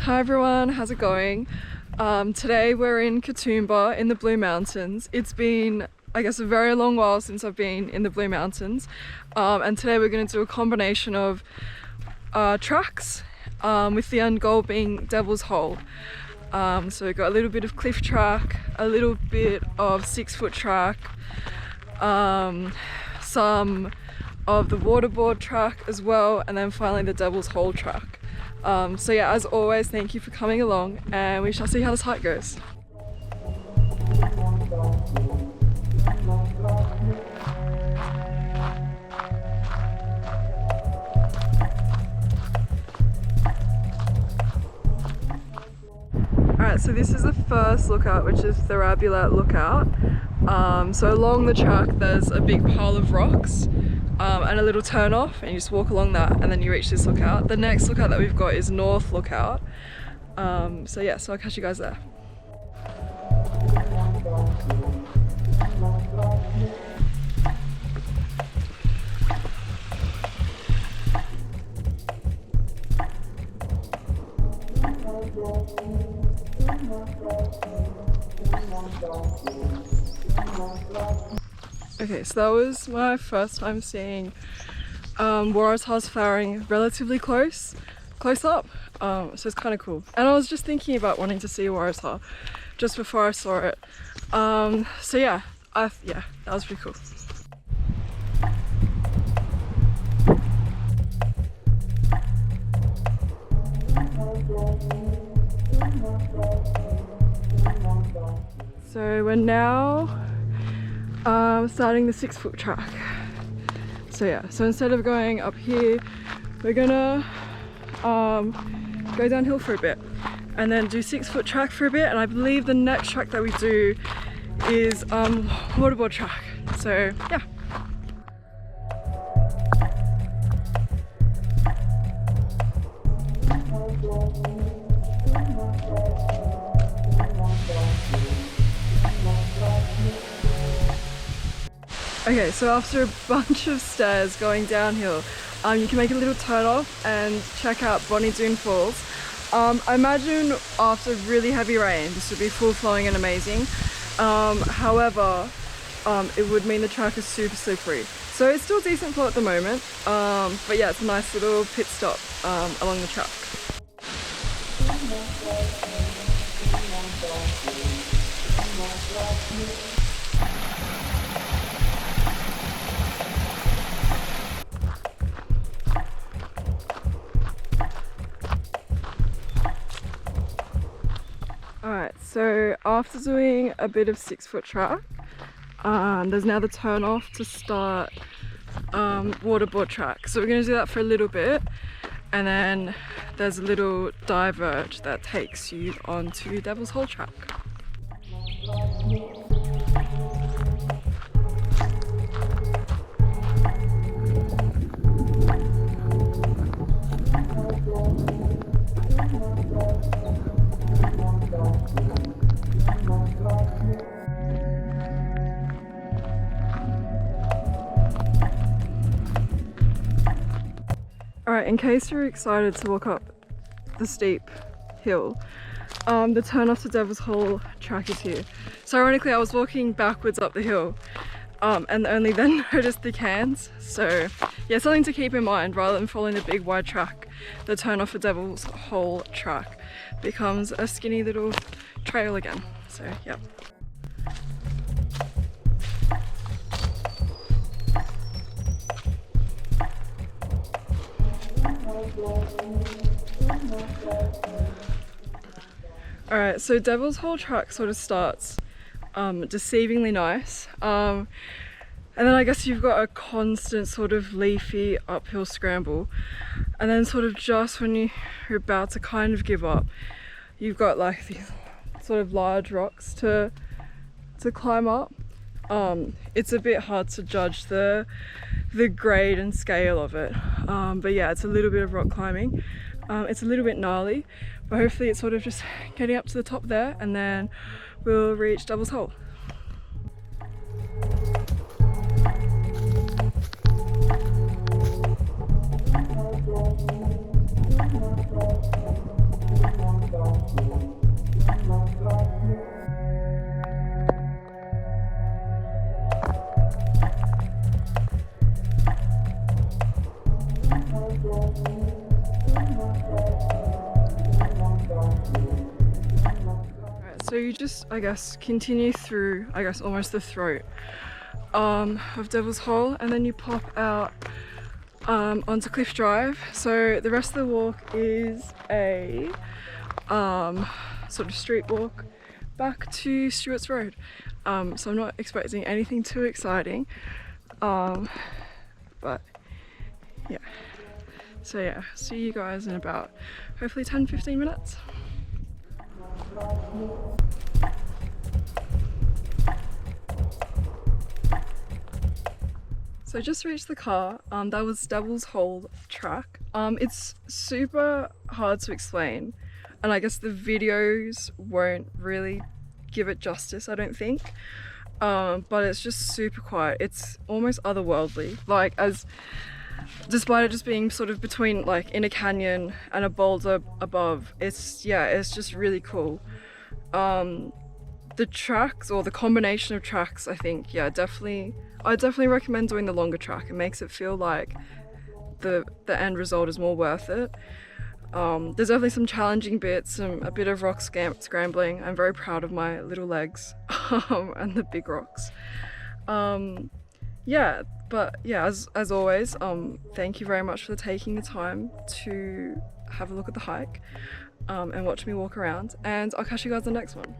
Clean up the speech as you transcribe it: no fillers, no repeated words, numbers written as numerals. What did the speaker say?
Hi everyone, how's it going? Today we're in Katoomba in the Blue Mountains. It's been, I guess, a very long while since I've been in the Blue Mountains, and today we're going to do a combination of tracks, with the end goal being Devil's Hole. So we've got a little bit of cliff track, a little bit of 6-foot track, some of the Waterboard track as well, and then finally the Devil's Hole track. So yeah, as always, thank you for coming along, and we shall see how this hike goes. Alright, so this is the first lookout, which is the Rabulat lookout. So along the track there's a big pile of rocks and a little turn off, and you just walk along that and then you reach this lookout. The next lookout that we've got is North Lookout. So yeah, so I'll catch you guys there. Okay, so that was my first time seeing Waratahs flowering relatively close up, so it's kind of cool. And I was just thinking about wanting to see a Waratah just before I saw it. So yeah, that was pretty cool. So we're now starting the 6-foot track. So yeah, so instead of going up here, we're gonna go downhill for a bit and then do 6-foot track for a bit, and I believe the next track that we do is Waterboard track. So yeah. Okay, so after a bunch of stairs going downhill, you can make a little turn off and check out Bonnie Doon Falls. I imagine after really heavy rain this would be full flowing and amazing. However, it would mean the track is super slippery. So it's still decent flow at the moment, but yeah, it's a nice little pit stop along the track. Alright, so after doing a bit of 6-foot track, there's now the turn off to start Waterboard track. So we're going to do that for a little bit, and then there's a little diverge that takes you onto Devil's Hole track. Alright, in case you're excited to walk up the steep hill, the turn off to Devil's Hole track is here. So ironically, I was walking backwards up the hill and only then noticed the cans. So yeah, something to keep in mind. Rather than following the big wide track, the turn off for Devil's Hole track becomes a skinny little trail again. So yep. Alright, so Devil's Hole track sort of starts deceivingly nice, and then I guess you've got a constant sort of leafy uphill scramble, and then sort of just when you're about to kind of give up, you've got like these sort of large rocks to climb up. It's a bit hard to judge the grade and scale of it, but yeah, it's a little bit of rock climbing. It's a little bit gnarly, but hopefully it's sort of just getting up to the top there, and then we'll reach Devil's Hole. So you just, I guess, continue through, I guess, almost the throat of Devil's Hole, and then you pop out onto Cliff Drive. So the rest of the walk is a sort of street walk back to Stuarts Road. So I'm not expecting anything too exciting, but yeah. So yeah, see you guys in about hopefully 10-15 minutes. So I just reached the car. That was Devil's Hole track. It's super hard to explain, and I guess the videos won't really give it justice, I don't think. But it's just super quiet. It's almost otherworldly. Like, despite it just being sort of between, like, in a canyon and a boulder above, it's just really cool. The tracks, or the combination of tracks, I think, I definitely recommend doing the longer track. It makes it feel like the end result is more worth it. There's definitely some challenging bits, a bit of rock scrambling. I'm very proud of my little legs and the big rocks. As always, thank you very much for taking the time to have a look at the hike and watch me walk around, and I'll catch you guys in the next one.